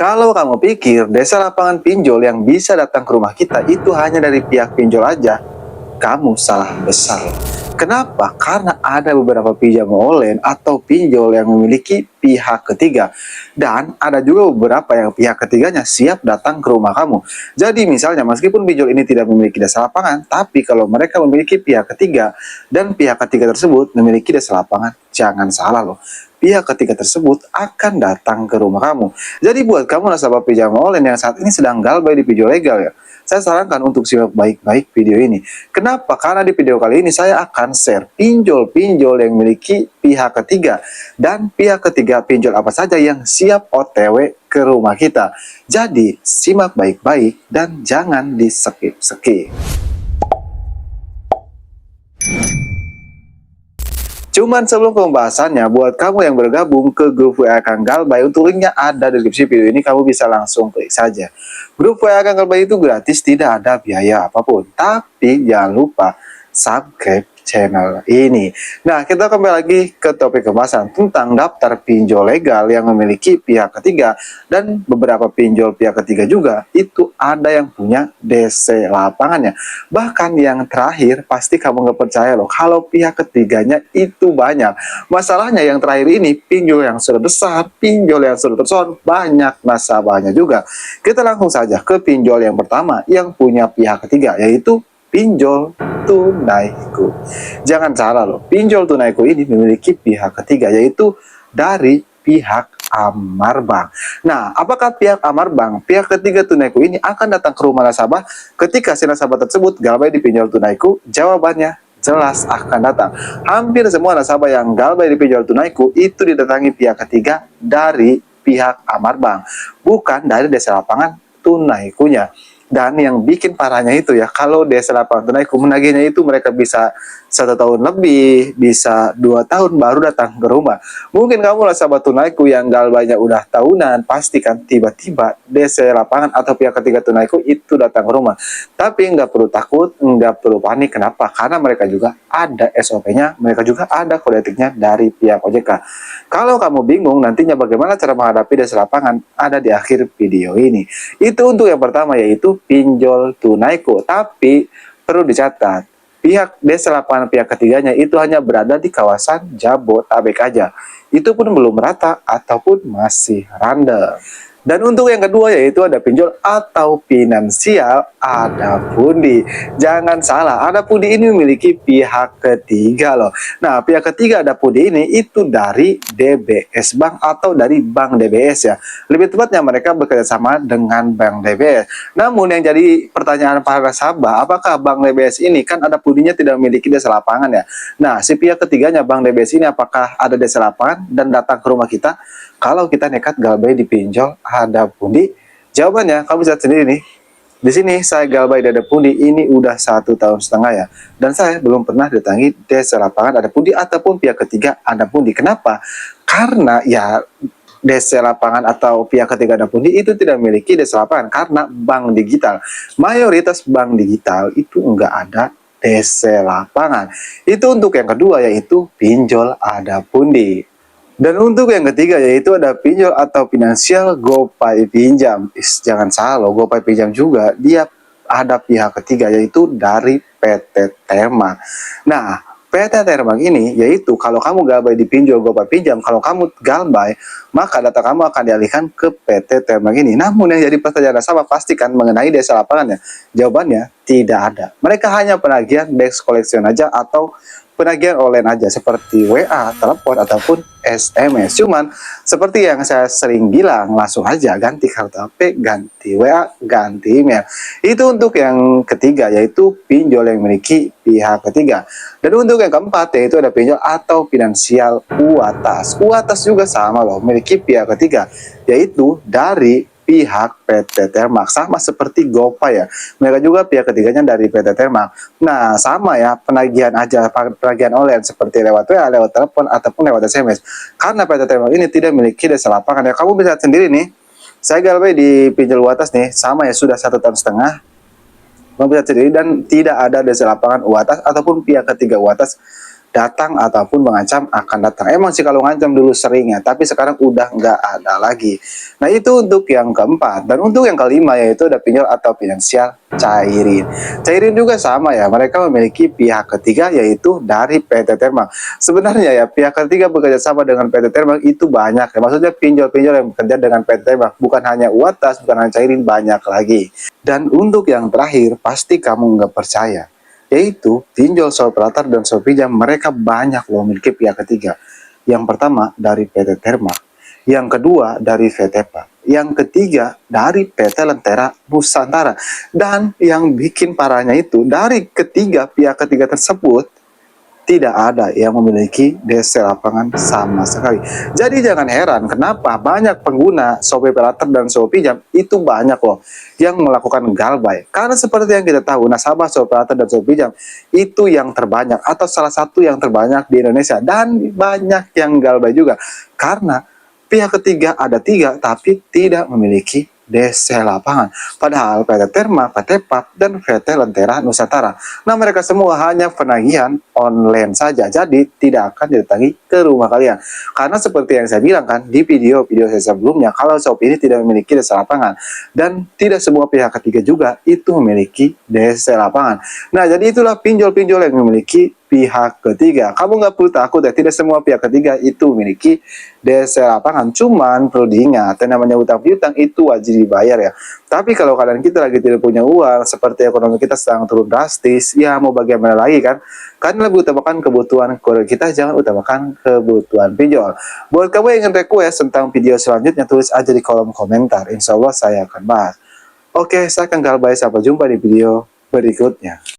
Kalau kamu pikir desa lapangan pinjol yang bisa datang ke rumah kita itu hanya dari pihak pinjol aja, kamu salah besar. Kenapa? Karena ada beberapa pinjam online atau pinjol yang memiliki pihak ketiga. Dan ada juga beberapa yang pihak ketiganya siap datang ke rumah kamu. Jadi misalnya meskipun pinjol ini tidak memiliki desa lapangan, tapi kalau mereka memiliki pihak ketiga dan pihak ketiga tersebut memiliki desa lapangan, jangan salah loh. Pihak ketiga tersebut akan datang ke rumah kamu. Jadi buat kamu nasabah pinjam online yang saat ini sedang galbay di pinjol legal ya, saya sarankan untuk simak baik-baik video ini. Kenapa? Karena di video kali ini saya akan share pinjol-pinjol yang memiliki pihak ketiga dan pihak ketiga pinjol apa saja yang siap OTW ke rumah kita. Jadi simak baik-baik dan jangan di skip-skip. Cuman sebelum pembahasannya, buat kamu yang bergabung ke grup WA Kang Galbay, untuk linknya ada di deskripsi video ini, kamu bisa langsung klik saja. Grup WA Kang Galbay itu gratis, tidak ada biaya apapun. Tapi jangan lupa subscribe channel ini. Nah, kita kembali lagi ke topik pembahasan tentang daftar pinjol legal yang memiliki pihak ketiga dan beberapa pinjol pihak ketiga juga itu ada yang punya DC lapangannya. Bahkan yang terakhir pasti kamu nggak percaya loh kalau pihak ketiganya itu banyak. Masalahnya yang terakhir ini pinjol yang sudah besar, pinjol yang sudah tersohor, banyak nasabahnya juga. Kita langsung saja ke pinjol yang pertama yang punya pihak ketiga, yaitu pinjol tunaiku. Jangan salah loh, pinjol tunaiku ini memiliki pihak ketiga, yaitu dari pihak Amar Bank. Nah, apakah pihak Amar Bank, pihak ketiga tunaiku ini akan datang ke rumah nasabah ketika si nasabah tersebut galbay di pinjol tunaiku? Jawabannya jelas akan datang. Hampir semua nasabah yang galbay di pinjol tunaiku itu didatangi pihak ketiga dari pihak Amar Bank, bukan dari desa lapangan tunaikunya. Dan yang bikin parahnya itu ya, kalau desa lapangan tunaiku menagihnya itu mereka bisa 1 tahun lebih, bisa 2 tahun baru datang ke rumah. Mungkin kamu nasabah tunaiku yang galbaynya udah tahunan, pastikan tiba-tiba desa lapangan atau pihak ketiga tunaiku itu datang ke rumah. Tapi nggak perlu takut, nggak perlu panik. Kenapa? Karena mereka juga ada SOP-nya, mereka juga ada kode etiknya dari pihak OJK. Kalau kamu bingung nantinya bagaimana cara menghadapi desa lapangan, ada di akhir video ini. Itu untuk yang pertama, yaitu pinjol tunaiku. Tapi perlu dicatat, pihak desa lapangan pihak ketiganya itu hanya berada di kawasan Jabodetabek aja. Itu pun belum merata ataupun masih random. Dan untuk yang kedua, yaitu ada pinjol atau finansial ada pundi. Jangan salah, ada pundi ini memiliki pihak ketiga loh. Nah, pihak ketiga ada pundi ini itu dari DBS Bank atau dari Bank DBS ya. Lebih tepatnya mereka bekerja sama dengan Bank DBS. Namun yang jadi pertanyaan para nasabah, apakah Bank DBS ini kan ada pundinya tidak memiliki desa lapangan ya. Nah, si pihak ketiganya Bank DBS ini apakah ada desa lapangan dan datang ke rumah kita? Kalau kita nekat galbay di pinjol ada pundi? Jawabannya kamu bisa sendiri nih. Di sini saya galbay di ada pundi ini udah 1,5 tahun ya, dan saya belum pernah datangi desa lapangan ada pundi ataupun pihak ketiga ada pundi. Kenapa? Karena ya desa lapangan atau pihak ketiga ada pundi itu tidak memiliki desa lapangan karena bank digital. Mayoritas bank digital itu enggak ada desa lapangan. Itu untuk yang kedua, yaitu pinjol ada pundi. Dan untuk yang ketiga, yaitu ada pinjol atau finansial GoPay pinjam. Jangan salah loh, GoPay pinjam juga dia ada pihak ketiga, yaitu dari PT Termak. Nah, PT Termak ini yaitu kalau kamu galbay di pinjol GoPay pinjam, kalau kamu galbay maka data kamu akan dialihkan ke PT Termak ini. Namun yang jadi pertanyaan nasabah pastikan mengenai desa lapangannya. Jawabannya tidak ada. Mereka hanya penagihan desk collection aja atau penagihan online aja seperti WA, telepon ataupun SMS. Cuman seperti yang saya sering bilang, langsung aja ganti kartu HP, ganti WA, ganti email. Itu untuk yang ketiga, yaitu pinjol yang memiliki pihak ketiga. Dan untuk yang keempat, yaitu ada pinjol atau finansial UATAS. UATAS juga sama loh, memiliki pihak ketiga, yaitu dari pihak PT Termak, sama seperti GoPay ya. Mereka juga pihak ketiganya dari PT Termak. Nah, sama ya, penagihan aja, penagihan online seperti lewat WA, lewat telepon ataupun lewat SMS. Karena PT Termak ini tidak memiliki desa lapangan ya. Kamu bisa lihat sendiri nih. Saya galbay di pinjol UATAS nih, sama ya, sudah 1,5 tahun. Kamu bisa lihat sendiri dan tidak ada desa lapangan UATAS ataupun pihak ketiga UATAS datang ataupun mengancam akan datang. Emang sih kalau ngancam dulu sering ya, tapi sekarang udah nggak ada lagi. Nah itu untuk yang keempat. Dan untuk yang kelima yaitu ada pinjol atau finansial cairin. Cairin juga sama ya, mereka memiliki pihak ketiga yaitu dari PT Termal. Sebenarnya ya pihak ketiga bekerja sama dengan PT Termal itu banyak ya. Maksudnya pinjol-pinjol yang bekerja dengan PT Termal, bukan hanya Uatas, bukan hanya cairin, banyak lagi. Dan untuk yang terakhir pasti kamu nggak percaya, yaitu pinjol Sole Pelatar dan Sole Pinjam, mereka banyak loh memiliki pihak ketiga. Yang pertama dari PT Termal, yang kedua dari VTPA, yang ketiga dari PT Lentera Nusantara. Dan yang bikin parahnya itu, dari ketiga pihak ketiga tersebut tidak ada yang memiliki DC lapangan sama sekali. Jadi jangan heran kenapa banyak pengguna Shopee Pelatar dan Shopee Pinjam itu banyak loh yang melakukan galbay. Karena seperti yang kita tahu, nasabah Shopee Pelatar dan Shopee Pinjam itu yang terbanyak atau salah satu yang terbanyak di Indonesia, dan banyak yang galbay juga. Karena pihak ketiga ada tiga tapi tidak memiliki DC lapangan. Padahal PT Terma, PT PAP, dan PT Lentera Nusantara. Nah mereka semua hanya penagihan online saja, jadi tidak akan didatangi ke rumah kalian. Karena seperti yang saya bilang kan di video-video saya sebelumnya, kalau Shopee ini tidak memiliki DC lapangan, dan tidak semua pihak ketiga juga itu memiliki DC lapangan. Nah jadi itulah pinjol-pinjol yang memiliki pihak ketiga. Kamu nggak perlu takut ya, tidak semua pihak ketiga itu memiliki DC lapangan. Cuman perlu diingat, yang namanya utang piutang itu wajib dibayar ya. Tapi kalau kalian kita lagi tidak punya uang, seperti ekonomi kita sedang turun drastis, ya mau bagaimana lagi kan? Karena lebih utamakan kebutuhan keluarga kita, jangan utamakan kebutuhan pinjol. Buat kamu yang ingin request tentang video selanjutnya, tulis aja di kolom komentar. Insya Allah saya akan bahas. Oke, saya akan Galbay. Sampai jumpa di video berikutnya.